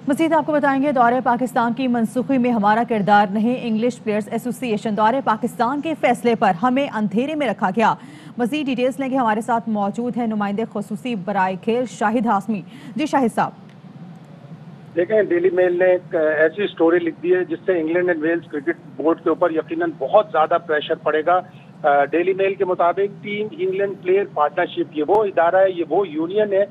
मज़ीद आपको बताएंगे दौरे पाकिस्तान की मनसूखी में हमारा किरदार नहीं, इंग्लिश प्लेयर्स एसोसिएशन दौरे पाकिस्तान के फैसले पर हमें अंधेरे में रखा गया। मज़ीद डिटेल्स लेंगे, हमारे साथ मौजूद हैं नुमाइंदे खुसूसी बराए खेल शाहिद हाशमी। जी शाहिद साहब। देखें, डेली मेल ने एक ऐसी स्टोरी लिख दी है जिससे England and Wales cricket board के ऊपर यकीनन बहुत ज्यादा प्रेशर पड़ेगा। डेली मेल के मुताबिक टीम इंग्लैंड प्लेयर पार्टनरशिप, ये वो इदारा है, ये वो यूनियन है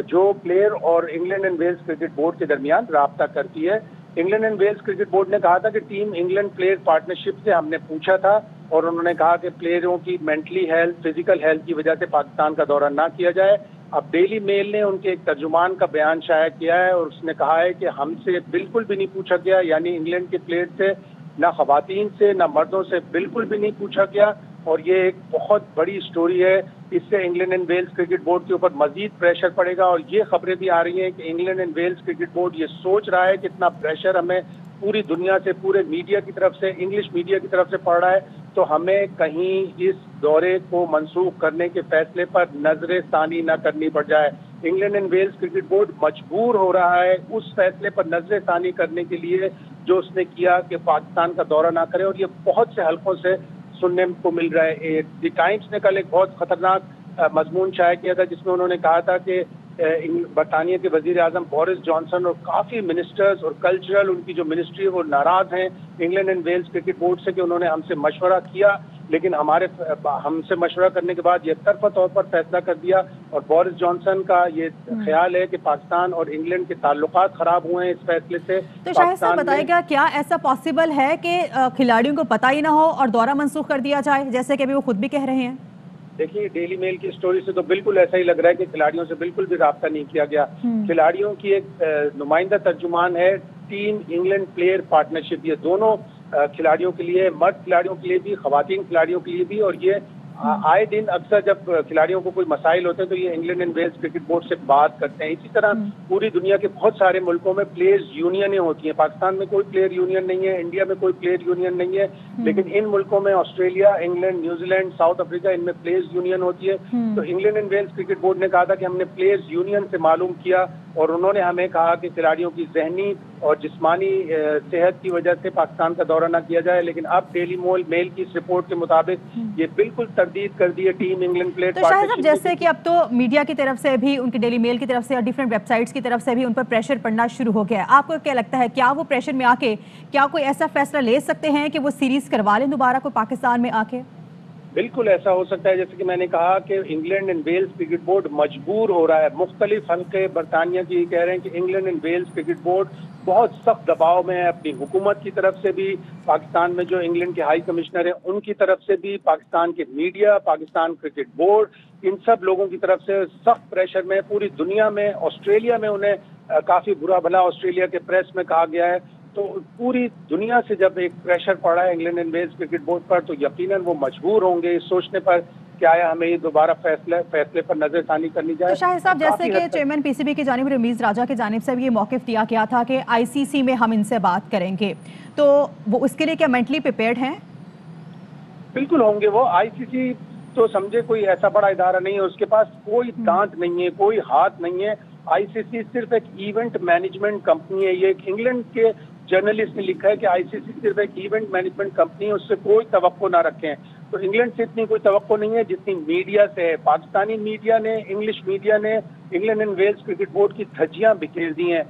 जो प्लेयर और England and Wales cricket board के दरमियान राब्ता करती है। England and Wales cricket board ने कहा था कि टीम इंग्लैंड प्लेयर पार्टनरशिप से हमने पूछा था और उन्होंने कहा कि प्लेयरों की मेंटली हेल्थ, फिजिकल हेल्थ की वजह से पाकिस्तान का दौरा ना किया जाए। अब डेली मेल ने उनके एक तर्जुमान का बयान शाया किया है और उसने कहा है कि हमसे बिल्कुल भी नहीं पूछा गया, यानी इंग्लैंड के प्लेयर से, ना खवातीन से, ना मर्दों से बिल्कुल भी नहीं पूछा गया। और ये एक बहुत बड़ी स्टोरी है, इससे England and Wales cricket board के ऊपर मजीद प्रेशर पड़ेगा। और ये खबरें भी आ रही हैं कि England and Wales cricket board ये सोच रहा है कि इतना प्रेशर हमें पूरी दुनिया से, पूरे मीडिया की तरफ से, इंग्लिश मीडिया की तरफ से पड़ रहा है, तो हमें कहीं इस दौरे को मंसूख करने के फैसले पर नजर सानी न करनी पड़ जाए। England and Wales cricket board मजबूर हो रहा है उस फैसले पर नजर सानी करने के लिए जो उसने किया कि पाकिस्तान का दौरा ना करे। और ये बहुत से हलकों से सुनने को मिल रहा है। द टाइम्स ने कल एक बहुत खतरनाक मजमून शाया किया था जिसमें उन्होंने कहा था कि बरतानिया के वजीर आजम बोरिस जॉनसन और काफ़ी मिनिस्टर्स और कल्चरल उनकी जो मिनिस्ट्री है वो नाराज़ हैं England and Wales cricket board से कि उन्होंने हमसे मशवरा किया, लेकिन हमसे मशवरा करने के बाद ये तरफा तौर पर फैसला कर दिया। और बोरिस जॉनसन का ये ख्याल है कि पाकिस्तान और इंग्लैंड के ताल्लुकात ख़राब हुए हैं इस फैसले से। तो शाहिद साहब बताइएगा, क्या ऐसा पॉसिबल है कि खिलाड़ियों को पता ही ना हो और दौरा मनसूख कर दिया जाए, जैसे कि अभी वो खुद भी कह रहे हैं? देखिए, डेली मेल की स्टोरी से तो बिल्कुल ऐसा ही लग रहा है कि खिलाड़ियों से बिल्कुल भी राब्ता नहीं किया गया। खिलाड़ियों की एक नुमाइंदा तर्जुमान है टीम इंग्लैंड प्लेयर पार्टनरशिप, ये दोनों खिलाड़ियों के लिए, मर्द खिलाड़ियों के लिए भी, खवातीन खिलाड़ियों के लिए भी। और ये आए दिन अक्सर जब खिलाड़ियों को कोई मसाइल होते हैं तो ये England and Wales cricket board से बात करते हैं। इसी तरह पूरी दुनिया के बहुत सारे मुल्कों में प्लेयर्स यूनियनें होती हैं। पाकिस्तान में कोई प्लेयर यूनियन नहीं है, इंडिया में कोई प्लेयर यूनियन नहीं है, लेकिन इन मुल्कों में Australia, England, New Zealand, South Africa, इनमें प्लेयर्स यूनियन होती है। तो England and Wales cricket board ने कहा था कि हमने प्लेयर्स यूनियन से मालूम किया और उन्होंने हमें कहा कि खिलाड़ियों की जहनी और जिस्मानी सेहत की वजह से पाकिस्तान का दौरा न किया जाए। लेकिन अब डेली मेल की इस रिपोर्ट के मुताबिक ये बिल्कुल तरदीद कर दी है टीम इंग्लैंड प्लेयर पार्टनरशिप। जैसे कि अब तो मीडिया की तरफ से भी, उनकी डेली मेल की तरफ से और डिफरेंट वेबसाइट्स की तरफ से भी उन पर प्रेशर पड़ना शुरू हो गया है। आपको क्या लगता है, क्या वो प्रेशर में आके क्या कोई ऐसा फैसला ले सकते हैं कि वो सीरीज करवा लें दोबारा को पाकिस्तान में आके? बिल्कुल ऐसा हो सकता है। जैसे कि मैंने कहा कि England and Wales cricket board मजबूर हो रहा है। मुख्तलिफ हल्के बरतानिया की कह रहे हैं कि England and Wales cricket board बहुत सख्त दबाव में है, अपनी हुकूमत की तरफ से भी, पाकिस्तान में जो इंग्लैंड के हाई कमिश्नर है उनकी तरफ से भी, पाकिस्तान के मीडिया, पाकिस्तान क्रिकेट बोर्ड, इन सब लोगों की तरफ से सख्त प्रेशर में पूरी दुनिया में। ऑस्ट्रेलिया में उन्हें काफ़ी बुरा भला ऑस्ट्रेलिया के प्रेस में कहा गया है। तो पूरी दुनिया से जब एक प्रेशर पड़ा है England and Wales cricket board पर, तो यकीनन वो मजबूर होंगे इस सोचने पर क्या है हमें ये दोबारा फैसले पर नजरसानी करनी जाए। तो शाहिद साहब, जैसे कि चेयरमैन पीसीबी की जानिब रमीज राजा की जानिब से भी ये मौकिफ दिया गया था कि आईसीसी में हम इनसे बात करेंगे, तो वो उसके लिए क्या मेंटली प्रिपेयर्ड हैं? बिल्कुल होंगे वो। आईसीसी तो समझे कोई ऐसा बड़ा इदारा नहीं है, उसके पास कोई दांत नहीं है, कोई हाथ नहीं है। आईसीसी सिर्फ एक इवेंट मैनेजमेंट कंपनी है। ये एक इंग्लैंड के जर्नलिस्ट ने लिखा है कि आईसीसी सिर्फ एक इवेंट मैनेजमेंट कंपनी है, उससे कोई तवक्को ना रखें। तो इंग्लैंड से इतनी कोई तवक्को नहीं है जितनी मीडिया से है। पाकिस्तानी मीडिया ने, इंग्लिश मीडिया ने England and Wales cricket board की धज्जियां बिखेर दी हैं।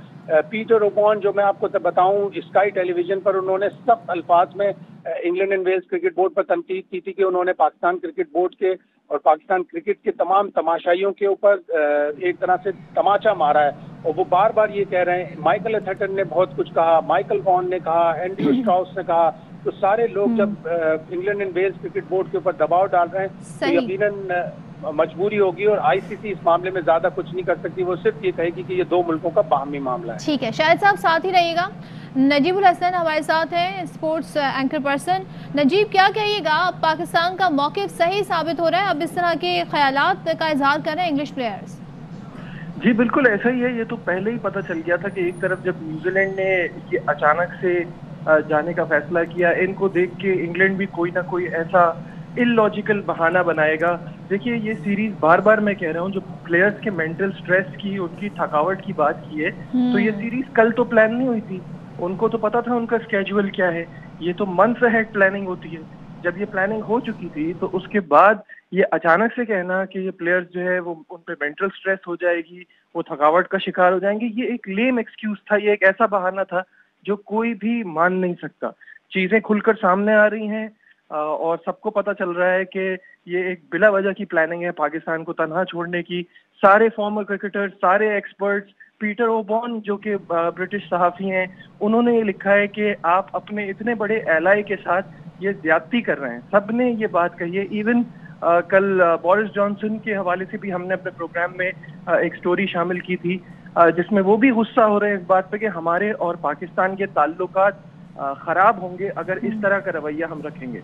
पीटर ओबॉर्न, जो मैं आपको बताऊं, स्काई टेलीविजन पर उन्होंने सख्त अल्फाज में England and Wales cricket board पर तनकीद की थी कि उन्होंने पाकिस्तान क्रिकेट बोर्ड के और पाकिस्तान क्रिकेट के तमाम तमाशाइयों के ऊपर एक तरह से तमाचा मारा है। और वो बार बार ये कह रहे हैं, माइकल एथर्टन ने बहुत कुछ कहा, माइकल वॉन ने कहा, एंड्रयू स्ट्राउस ने कहा। तो सारे लोग जब England and Wales cricket board के ऊपर दबाव डाल रहे हैं तो यकीनन मजबूरी होगी और आईसीसी इस मामले में ज्यादा कुछ नहीं कर सकती। वो सिर्फ ये कहेगी कि ये दो मुल्कों का बाहमी मामला है। ठीक है, शाहिद साहब साथ ही रहिएगा। नजीबुल हसन हमारे साथ हैं, स्पोर्ट्स एंकर पर्सन। नजीब, क्या कहिएगा, पाकिस्तान का मौक़िफ़ सही साबित हो रहा है? अब इस तरह के ख्यालात का इजहार कर रहे हैं इंग्लिश प्लेयर्स? जी बिल्कुल ऐसा ही है। ये तो पहले ही पता चल गया था कि एक तरफ जब न्यूजीलैंड ने ये अचानक से जाने का फैसला किया, इनको देख के इंग्लैंड भी कोई ना कोई ऐसा इलॉजिकल बहाना बनाएगा। देखिए ये सीरीज बार बार मैं कह रहा हूँ, जो प्लेयर्स के मेंटल स्ट्रेस की, उनकी थकावट की बात की है, तो ये सीरीज कल तो प्लान नहीं हुई थी। उनको तो पता था उनका स्केड्यूल क्या है, ये तो मंथ्स अहेड प्लानिंग होती है। जब ये प्लानिंग हो चुकी थी तो उसके बाद ये अचानक से कहना कि ये प्लेयर्स जो है वो उन पे मेंटल स्ट्रेस हो जाएगी, वो थकावट का शिकार हो जाएंगे, ये एक लेम एक्सक्यूज था, ये एक ऐसा बहाना था जो कोई भी मान नहीं सकता। चीजें खुलकर सामने आ रही हैं और सबको पता चल रहा है कि ये एक बिला वजह की प्लानिंग है पाकिस्तान को तनहा छोड़ने की। सारे फॉर्मर क्रिकेटर्स, सारे एक्सपर्ट्स, पीटर ओबॉर्न जो कि ब्रिटिश सहाफ़ी हैं, उन्होंने ये लिखा है कि आप अपने इतने बड़े एलाई के साथ ये ज्यादती कर रहे हैं। सब ने ये बात कही है। इवन कल बोरिस जॉनसन के हवाले से भी हमने अपने प्रोग्राम में एक स्टोरी शामिल की थी, जिसमें वो भी गुस्सा हो रहे हैं इस बात पे कि हमारे और पाकिस्तान के ताल्लुकात खराब होंगे अगर इस तरह का रवैया हम रखेंगे।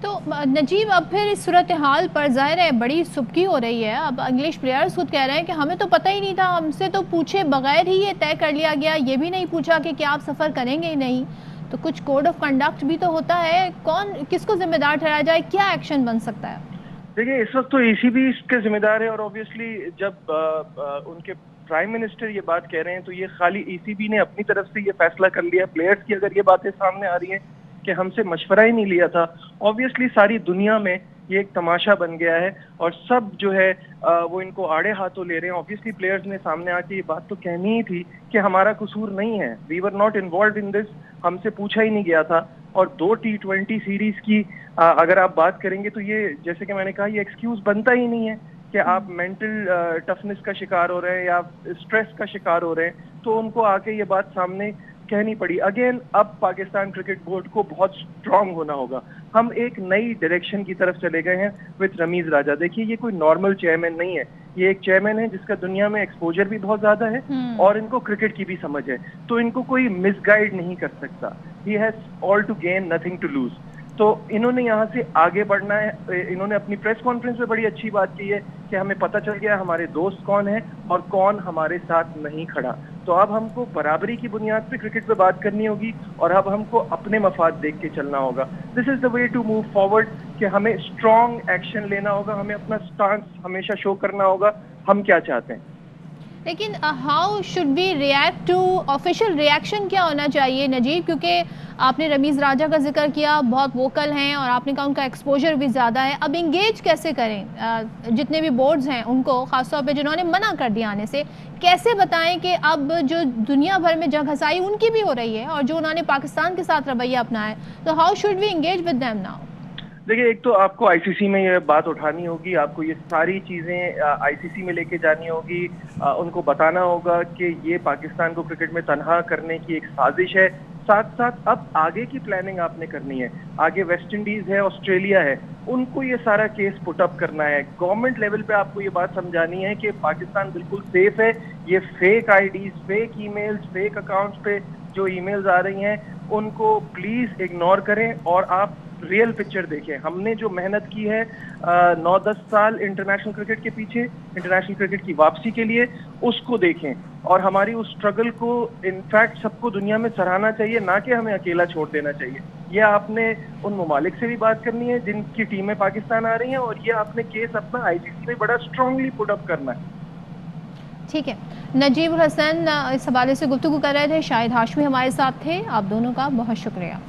तो नजीब, अब फिर इस सूरत हाल पर ज़ाहिर है बड़ी सुबकी हो रही है। अब इंग्लिश प्लेयर्स खुद कह रहे हैं कि हमें तो पता ही नहीं था, हमसे तो पूछे बगैर ही ये तय कर लिया गया, ये भी नहीं पूछा कि क्या आप सफ़र करेंगे ही नहीं। तो कुछ कोड ऑफ कंडक्ट भी तो होता है, कौन किसको जिम्मेदार ठहराया जाए, क्या एक्शन बन सकता है? देखिए इस वक्त तो ECB इसके जिम्मेदार है, और ऑब्वियसली जब उनके प्राइम मिनिस्टर ये बात कह रहे हैं तो ये खाली ECB ने अपनी तरफ से ये फैसला कर लिया। प्लेयर्स की अगर ये बातें सामने आ रही हैं कि हमसे मशवरा ही नहीं लिया था, ऑब्वियसली सारी दुनिया में ये एक तमाशा बन गया है और सब जो है वो इनको आड़े हाथों ले रहे हैं। ऑब्वियसली प्लेयर्स ने सामने आके ये बात तो कहनी ही थी कि हमारा कसूर नहीं है, we were not involve in this, हमसे पूछा ही नहीं गया था। और 2 T20 सीरीज की अगर आप बात करेंगे तो ये, जैसे कि मैंने कहा, ये एक्सक्यूज बनता ही नहीं है कि आप मेंटल टफनेस का शिकार हो रहे हैं या स्ट्रेस का शिकार हो रहे हैं, तो उनको आके ये बात सामने कहनी पड़ी। अगेन अब पाकिस्तान क्रिकेट बोर्ड को बहुत स्ट्रांग होना होगा। हम एक नई डायरेक्शन की तरफ चले गए हैं विद रमीज राजा। देखिए ये कोई नॉर्मल चेयरमैन नहीं है, ये एक चेयरमैन है जिसका दुनिया में एक्सपोजर भी बहुत ज्यादा है और इनको क्रिकेट की भी समझ है, तो इनको कोई मिसगाइड नहीं कर सकता। He has all to gain, nothing to lose. तो इन्होंने यहाँ से आगे बढ़ना है। इन्होंने अपनी प्रेस कॉन्फ्रेंस में बड़ी अच्छी बात की है कि हमें पता चल गया हमारे दोस्त कौन है और कौन हमारे साथ नहीं खड़ा। तो अब हमको बराबरी की बुनियाद पे क्रिकेट पे बात करनी होगी और अब हमको अपने मफाद देख के चलना होगा। This is the way to move forward, कि हमें स्ट्रॉन्ग एक्शन लेना होगा, हमें अपना स्टांस हमेशा शो करना होगा हम क्या चाहते हैं। लेकिन how should we react to, official reaction क्या होना चाहिए नजीब? क्योंकि आपने रमीज़ राजा का जिक्र किया, बहुत वोकल हैं और आपने कहा उनका एक्सपोजर भी ज़्यादा है। अब इंगेज कैसे करें जितने भी बोर्ड्स हैं उनको, ख़ासतौर पे जिन्होंने मना कर दिया आने से, कैसे बताएं कि अब जो दुनिया भर में जग हसाई उनकी भी हो रही है और जो उन्होंने पाकिस्तान के साथ रवैया अपनाया है, तो how should we engage with them now? देखिए एक तो आपको ICC में ये बात उठानी होगी, आपको ये सारी चीज़ें ICC में लेके जानी होगी, उनको बताना होगा कि ये पाकिस्तान को क्रिकेट में तनहा करने की एक साजिश है। साथ साथ अब आगे की प्लानिंग आपने करनी है, आगे वेस्ट इंडीज़ है, ऑस्ट्रेलिया है, उनको ये सारा केस पुट अप करना है। गवर्नमेंट लेवल पे आपको ये बात समझानी है कि पाकिस्तान बिल्कुल सेफ है। ये fake IDs, fake emails, fake accounts पे जो ईमेल्स आ रही हैं उनको प्लीज़ इग्नोर करें और आप रियल पिक्चर देखें। हमने जो मेहनत की है 9-10 साल इंटरनेशनल क्रिकेट के पीछे, इंटरनेशनल क्रिकेट की वापसी के लिए, उसको देखें और हमारी उस स्ट्रगल को इनफैक्ट सबको दुनिया में सराहना चाहिए, ना कि हमें अकेला छोड़ देना चाहिए। ये आपने उन ममालिक से भी बात करनी है जिनकी टीमें पाकिस्तान आ रही हैं और ये आपने केस अपना ICC में बड़ा स्ट्रांगली पुट अप करना है। ठीक है, नजीब हसन इस हवाले से गुफ्तगू कर रहे थे, शाहिद हाशमी हमारे साथ थे। आप दोनों का बहुत शुक्रिया।